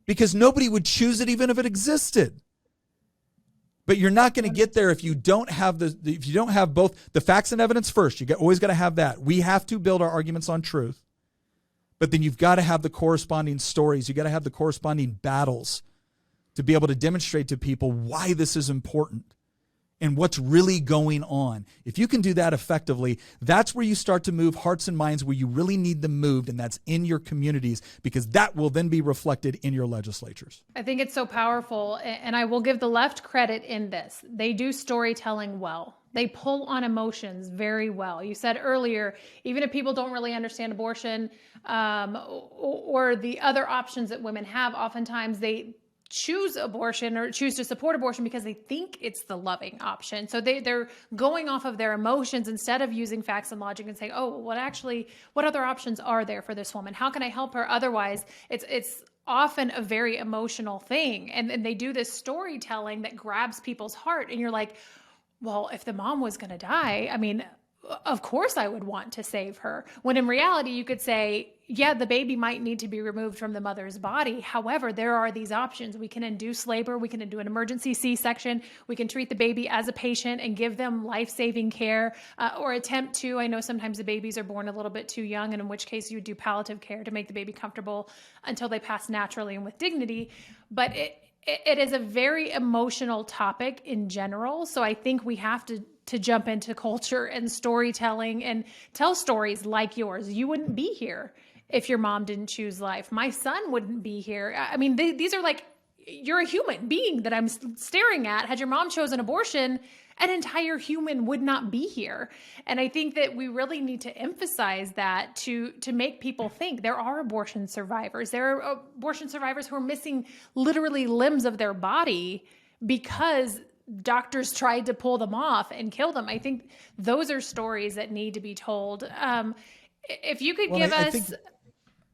because nobody would choose it even if it existed. But you're not going to get there if you don't have both the facts and evidence first. Always got to have that. We have to build our arguments on truth. But then you've got to have the corresponding stories. You got to have the corresponding battles to be able to demonstrate to people why this is important and what's really going on. If you can do that effectively, that's where you start to move hearts and minds where you really need them moved, and that's in your communities, because that will then be reflected in your legislatures. I think it's so powerful, and I will give the left credit in this. They do storytelling well. They pull on emotions very well. You said earlier, even if people don't really understand abortion or the other options that women have, oftentimes they choose abortion or choose to support abortion because they think it's the loving option. So they're going off of their emotions instead of using facts and logic and saying, oh, what other options are there for this woman? How can I help her? Otherwise, it's often a very emotional thing. And they do this storytelling that grabs people's heart. And you're like, well, if the mom was going to die, I mean, of course I would want to save her. When in reality, you could say, yeah, the baby might need to be removed from the mother's body. However, there are these options. We can induce labor. We can do an emergency C-section. We can treat the baby as a patient and give them life-saving care or attempt to. I know sometimes the babies are born a little bit too young, and in which case you would do palliative care to make the baby comfortable until they pass naturally and with dignity. But it is a very emotional topic in general. So I think we have to jump into culture and storytelling and tell stories like yours. You wouldn't be here if your mom didn't choose life. My son wouldn't be here. I mean, these are like, you're a human being that I'm staring at. Had your mom chosen abortion, an entire human would not be here. And I think that we really need to emphasize that to make people think there are abortion survivors. There are abortion survivors who are missing literally limbs of their body because doctors tried to pull them off and kill them. I think those are stories that need to be told. If you could give us...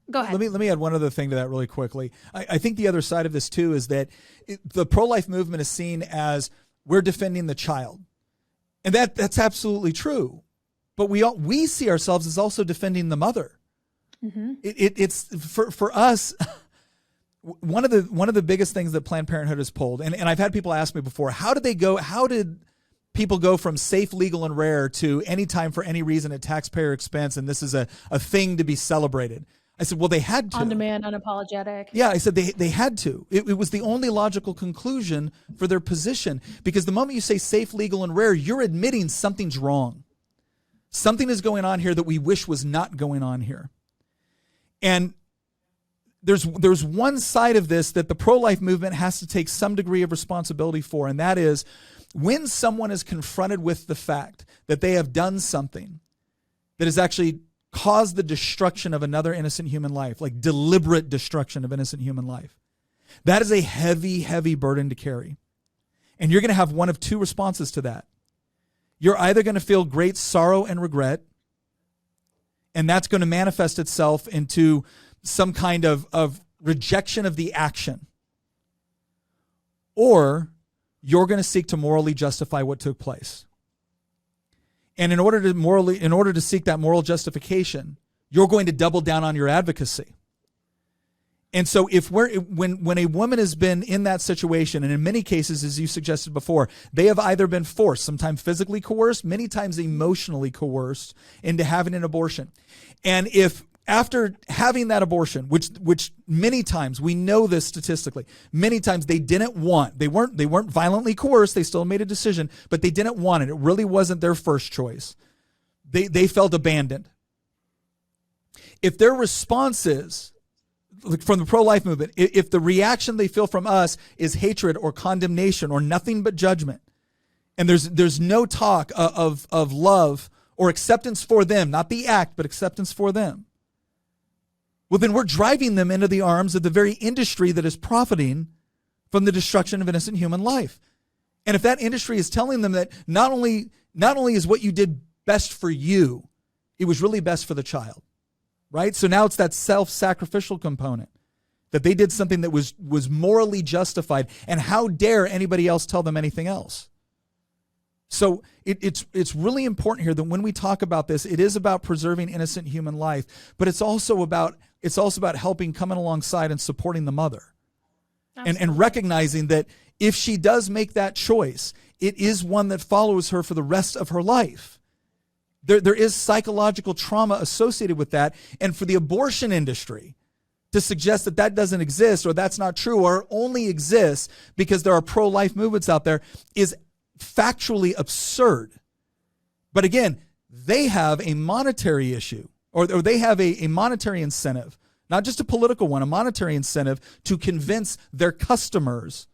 Go ahead. Let me add one other thing to that really quickly. I think the other side of this too is that the pro-life movement is seen as we're defending the child. And that's absolutely true. But we see ourselves as also defending the mother. Mm-hmm. It's for us, one of the biggest things that Planned Parenthood has pulled, and I've had people ask me before, how did people go from safe, legal, and rare to anytime for any reason at taxpayer expense, and this is a thing to be celebrated? I said, well, they had to. On demand, unapologetic. Yeah, I said they had to. It was the only logical conclusion for their position, because the moment you say safe, legal, and rare, you're admitting something's wrong. Something is going on here that we wish was not going on here. And there's one side of this that the pro-life movement has to take some degree of responsibility for, and that is when someone is confronted with the fact that they have done something that has actually caused the destruction of another innocent human life, like deliberate destruction of innocent human life. That is a heavy, heavy burden to carry. And you're going to have one of two responses to that. You're either going to feel great sorrow and regret, and that's going to manifest itself into some kind of rejection of the action. Or you're going to seek to morally justify what took place. And in order to seek that moral justification, you're going to double down on your advocacy. And so when a woman has been in that situation, and in many cases, as you suggested before, they have either been forced, sometimes physically coerced, many times emotionally coerced into having an abortion. And if after having that abortion, which many times, we know this statistically, many times they weren't violently coerced, they still made a decision, but they didn't want it. It really wasn't their first choice. They felt abandoned. If their response is, from the pro-life movement, if the reaction they feel from us is hatred or condemnation or nothing but judgment, and there's no talk of love or acceptance for them, not the act, but acceptance for them, well, then we're driving them into the arms of the very industry that is profiting from the destruction of innocent human life. And if that industry is telling them that not only is what you did best for you, it was really best for the child, right? So now it's that self-sacrificial component, that they did something that was morally justified, and how dare anybody else tell them anything else? So it's really important here that when we talk about this, it is about preserving innocent human life, but it's also about helping, coming alongside and supporting the mother, and recognizing that if she does make that choice, it is one that follows her for the rest of her life. There is psychological trauma associated with that, and for the abortion industry to suggest that that doesn't exist, or that's not true, or only exists because there are pro-life movements out there, is factually absurd. But again, they have a monetary issue, or they have a monetary incentive, not just a political one, a monetary incentive to convince their customers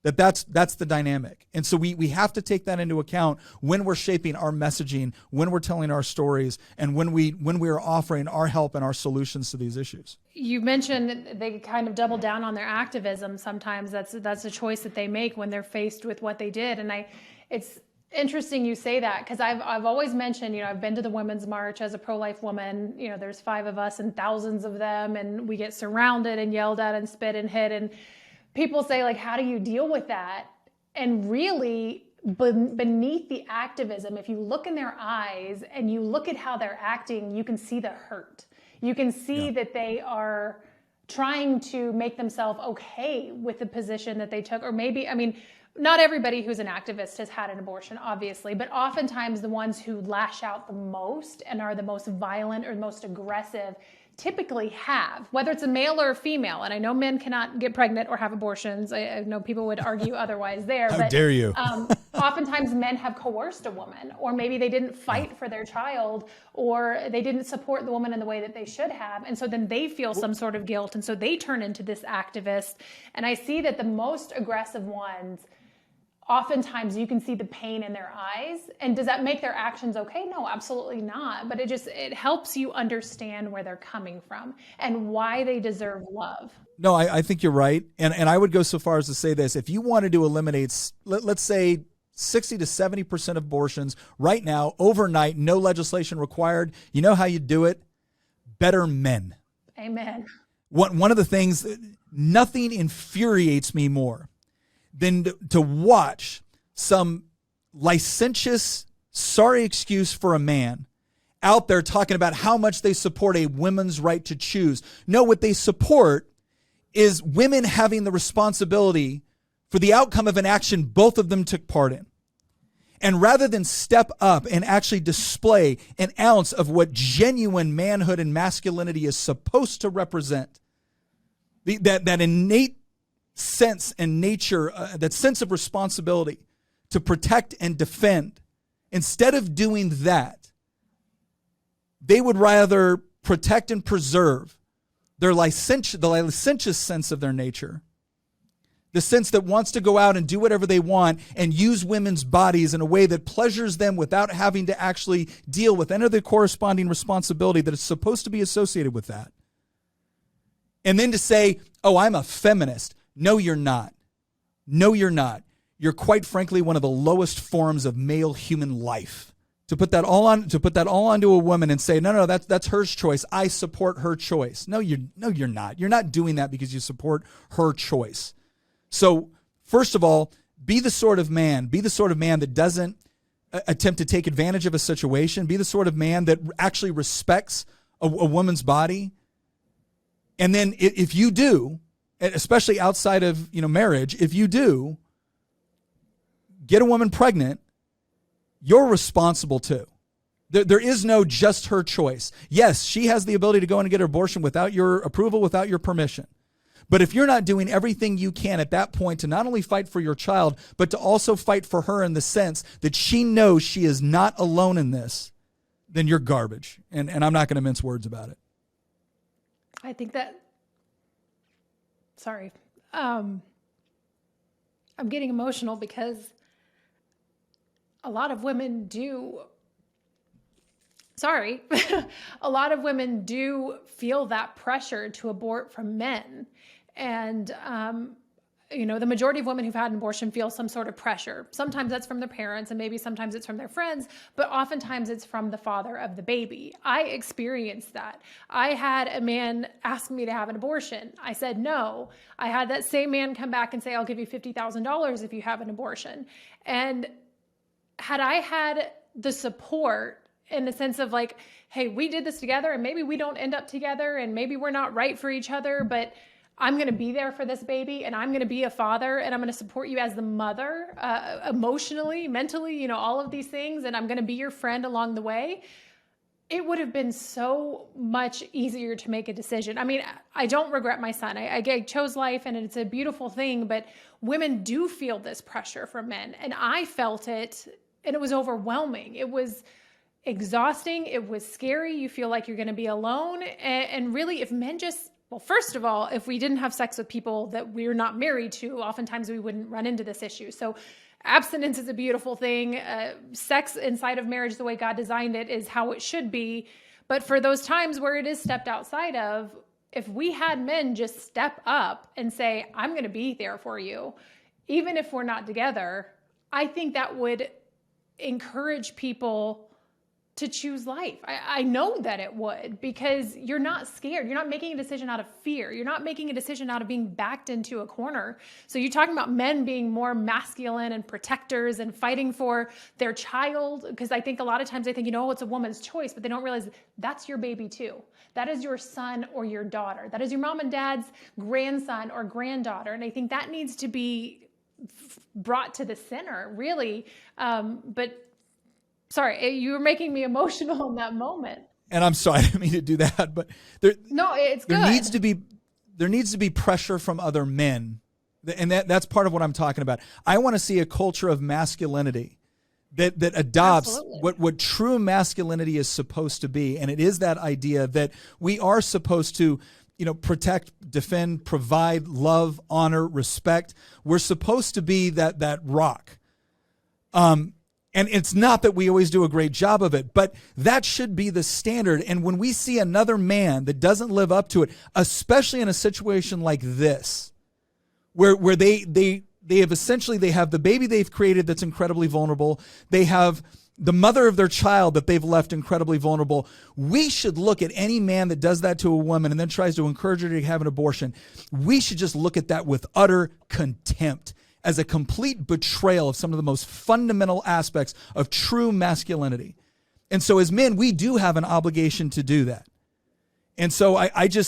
that that's the dynamic. And so we have to take that into account when we're shaping our messaging, when we're telling our stories, and when we are offering our help and our solutions to these issues. You mentioned they kind of double down on their activism. Sometimes that's a choice that they make when they're faced with what they did. And it's interesting you say that, because I've always mentioned, I've been to the Women's March as a pro-life woman. There's 5 of us and thousands of them, and we get surrounded and yelled at and spit and hit, and people say, like, how do you deal with that? And really, beneath the activism, if you look in their eyes and you look at how they're acting, you can see the hurt. You can see that they are trying to make themselves okay with the position that they took. Or maybe, not everybody who's an activist has had an abortion, obviously, but oftentimes the ones who lash out the most and are the most violent or most aggressive typically have, whether it's a male or a female. And I know men cannot get pregnant or have abortions. I know people would argue otherwise there. How dare you? Oftentimes men have coerced a woman, or maybe they didn't fight for their child, or they didn't support the woman in the way that they should have. And so then they feel some sort of guilt. And so they turn into this activist. And I see that the most aggressive ones, oftentimes you can see the pain in their eyes. And does that make their actions okay? No, absolutely not. But it helps you understand where they're coming from and why they deserve love. No, I think you're right. And I would go so far as to say this. If you wanted to eliminate, let's say 60 to 70% of abortions right now, overnight, no legislation required, you know how you do it? Better men. Amen. One of the things, nothing infuriates me more than to watch some licentious, sorry excuse for a man out there talking about how much they support a woman's right to choose. No, what they support is women having the responsibility for the outcome of an action both of them took part in. And rather than step up and actually display an ounce of what genuine manhood and masculinity is supposed to represent, that innate sense and nature, that sense of responsibility to protect and defend, instead of doing that, they would rather protect and preserve the licentious sense of their nature, the sense that wants to go out and do whatever they want and use women's bodies in a way that pleasures them without having to actually deal with any of the corresponding responsibility that is supposed to be associated with that. And then to say, oh, I'm a feminist. No, you're not. No, you're not. You're quite frankly one of the lowest forms of male human life. To put that all onto a woman and say, no, that's her choice. I support her choice. No, you're not. You're not doing that because you support her choice. So, first of all, be the sort of man that doesn't attempt to take advantage of a situation. Be the sort of man that actually respects a woman's body. And then if you do, especially outside of marriage, if you do get a woman pregnant, you're responsible too. There is no just her choice. Yes, she has the ability to go in and get an abortion without your approval, without your permission. But if you're not doing everything you can at that point to not only fight for your child, but to also fight for her in the sense that she knows she is not alone in this, then you're garbage. And I'm not going to mince words about it. I think that, sorry, I'm getting emotional because a lot of women do, sorry, a lot of women do feel that pressure to abort from men. And, the majority of women who've had an abortion feel some sort of pressure. Sometimes that's from their parents, and maybe sometimes it's from their friends, but oftentimes it's from the father of the baby. I experienced that. I had a man ask me to have an abortion. I said no. I had that same man come back and say, I'll give you $50,000 if you have an abortion. And had I had the support in the sense of like, hey, we did this together and maybe we don't end up together and maybe we're not right for each other, but I'm going to be there for this baby and I'm going to be a father and I'm going to support you as the mother, emotionally, mentally, all of these things. And I'm going to be your friend along the way. It would have been so much easier to make a decision. I mean, I don't regret my son. I chose life and it's a beautiful thing, but women do feel this pressure from men. And I felt it and it was overwhelming. It was exhausting. It was scary. You feel like you're going to be alone. And really, if men just, well, first of all, if we didn't have sex with people that we're not married to, oftentimes we wouldn't run into this issue. So abstinence is a beautiful thing. Sex inside of marriage, the way God designed it, is how it should be. But for those times where it is stepped outside of, if we had men just step up and say, I'm going to be there for you, even if we're not together, I think that would encourage people to choose life. I know that it would, because you're not scared. You're not making a decision out of fear. You're not making a decision out of being backed into a corner. So you're talking about men being more masculine and protectors and fighting for their child. Because I think a lot of times they think, it's a woman's choice, but they don't realize that's your baby too. That is your son or your daughter. That is your mom and dad's grandson or granddaughter. And I think that needs to be brought to the center, really. But sorry, you were making me emotional in that moment. And I'm sorry, I didn't mean to do that, but no, it's good. There needs to be pressure from other men, and that's part of what I'm talking about. I want to see a culture of masculinity that adopts what true masculinity is supposed to be, and it is that idea that we are supposed to, protect, defend, provide, love, honor, respect. We're supposed to be that rock. And it's not that we always do a great job of it, but that should be the standard. And when we see another man that doesn't live up to it, especially in a situation like this, where they have the baby they've created that's incredibly vulnerable, they have the mother of their child that they've left incredibly vulnerable, we should look at any man that does that to a woman and then tries to encourage her to have an abortion. We should just look at that with utter contempt, as a complete betrayal of some of the most fundamental aspects of true masculinity. And so as men, we do have an obligation to do that. And so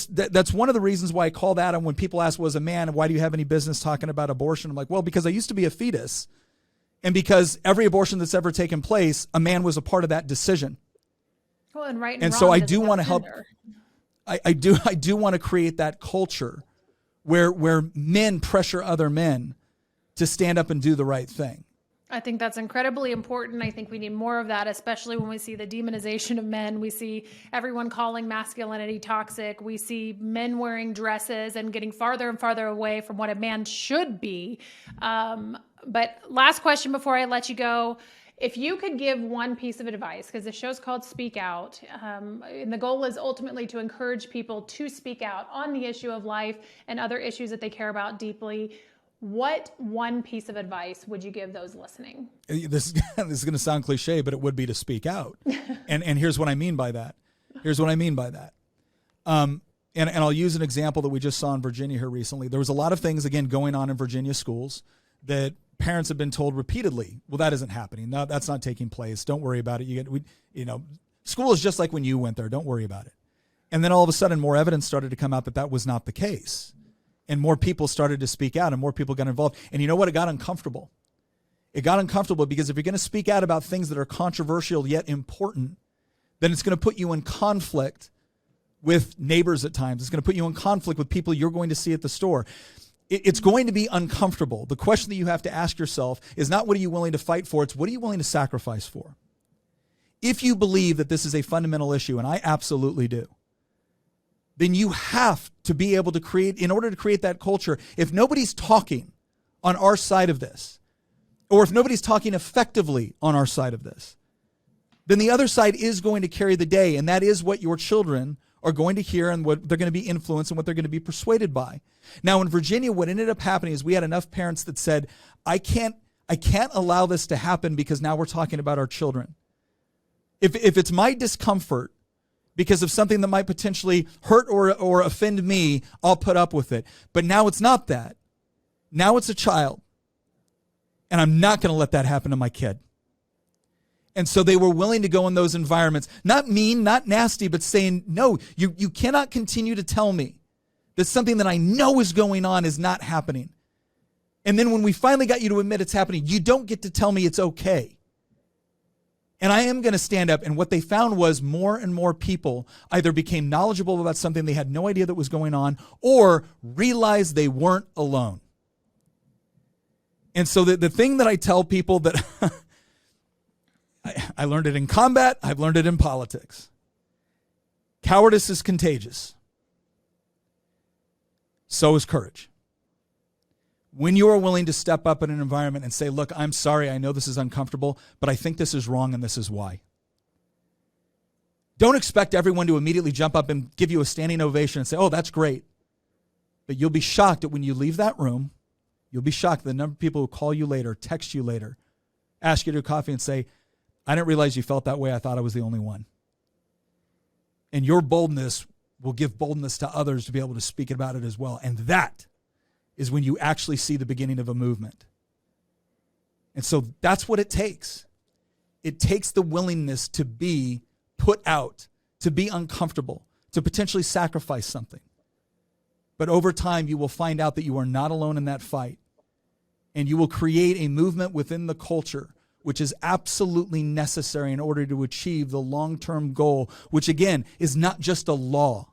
that's one of the reasons why I call that. And when people ask, well, as a man, why do you have any business talking about abortion? I'm like, well, because I used to be a fetus. And because every abortion that's ever taken place, a man was a part of that decision. Well, and right and wrong. And so I do want to help. I do want to create that culture where men pressure other men to stand up and do the right thing. I think that's incredibly important. I think we need more of that, especially when we see the demonization of men. We see everyone calling masculinity toxic. We see men wearing dresses and getting farther and farther away from what a man should be. But last question before I let you go. If you could give one piece of advice, because the show's called Speak Out, and the goal is ultimately to encourage people to speak out on the issue of life and other issues that they care about deeply, what one piece of advice would you give those listening? This is going to sound cliche, but it would be to speak out. And here's what I mean by that. And I'll use an example that we just saw in Virginia here recently. There was a lot of things, again, going on in Virginia schools that parents have been told repeatedly, well, that isn't happening. No, that's not taking place. Don't worry about it. School is just like when you went there. Don't worry about it. And then all of a sudden, more evidence started to come out that was not the case. And more people started to speak out and more people got involved. And you know what? It got uncomfortable. It got uncomfortable because if you're going to speak out about things that are controversial yet important, then it's going to put you in conflict with neighbors at times. It's going to put you in conflict with people you're going to see at the store. It's going to be uncomfortable. The question that you have to ask yourself is not what are you willing to fight for, it's what are you willing to sacrifice for? If you believe that this is a fundamental issue, and I absolutely do, then you have to be able to create, in order to create that culture, if nobody's talking on our side of this, or if nobody's talking effectively on our side of this, then the other side is going to carry the day, and that is what your children are going to hear and what they're going to be influenced and what they're going to be persuaded by. Now, in Virginia, what ended up happening is we had enough parents that said, I can't allow this to happen because now we're talking about our children. If it's my discomfort because of something that might potentially hurt or offend me, I'll put up with it. But now it's not that. Now it's a child. And I'm not going to let that happen to my kid. And so they were willing to go in those environments, not mean, not nasty, but saying, no, you cannot continue to tell me that something that I know is going on is not happening. And then when we finally got you to admit it's happening, you don't get to tell me it's okay. And I am going to stand up. And what they found was more and more people either became knowledgeable about something they had no idea that was going on or realized they weren't alone. And so the thing that I tell people that I learned it in combat, I've learned it in politics. Cowardice is contagious. So is courage. When you are willing to step up in an environment and say, look, I'm sorry, I know this is uncomfortable, but I think this is wrong and this is why. Don't expect everyone to immediately jump up and give you a standing ovation and say, oh, that's great. But you'll be shocked that when you leave that room, you'll be shocked at the number of people who call you later, text you later, ask you to coffee and say, I didn't realize you felt that way. I thought I was the only one. And your boldness will give boldness to others to be able to speak about it as well. And that is when you actually see the beginning of a movement. And so that's what it takes. It takes the willingness to be put out, to be uncomfortable, to potentially sacrifice something. But over time, you will find out that you are not alone in that fight. And you will create a movement within the culture which is absolutely necessary in order to achieve the long-term goal, which again is not just a law.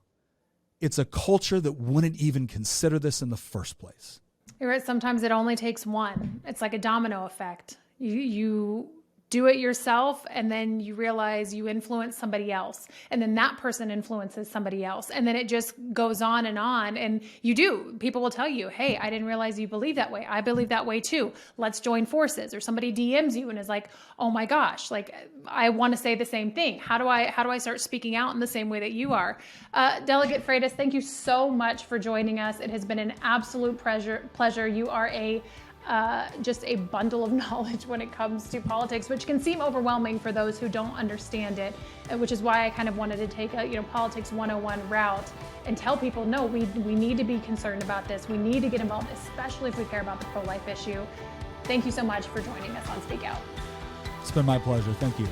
It's a culture that wouldn't even consider this in the first place. You're right. Sometimes it only takes one. It's like a domino effect. You do it yourself, and then you realize you influence somebody else, and then that person influences somebody else, and then it just goes on, and you do. People will tell you, hey, I didn't realize you believe that way. I believe that way too. Let's join forces. Or somebody DMs you and is like, oh my gosh, like I want to say the same thing. How do I start speaking out in the same way that you are? Delegate Freitas, thank you so much for joining us. It has been an absolute pleasure. You are just a bundle of knowledge when it comes to politics, which can seem overwhelming for those who don't understand it, which is why I kind of wanted to take a politics 101 route and tell people, no, we need to be concerned about this. We need to get involved, especially if we care about the pro-life issue. Thank you so much for joining us on Speak Out. It's been my pleasure. Thank you.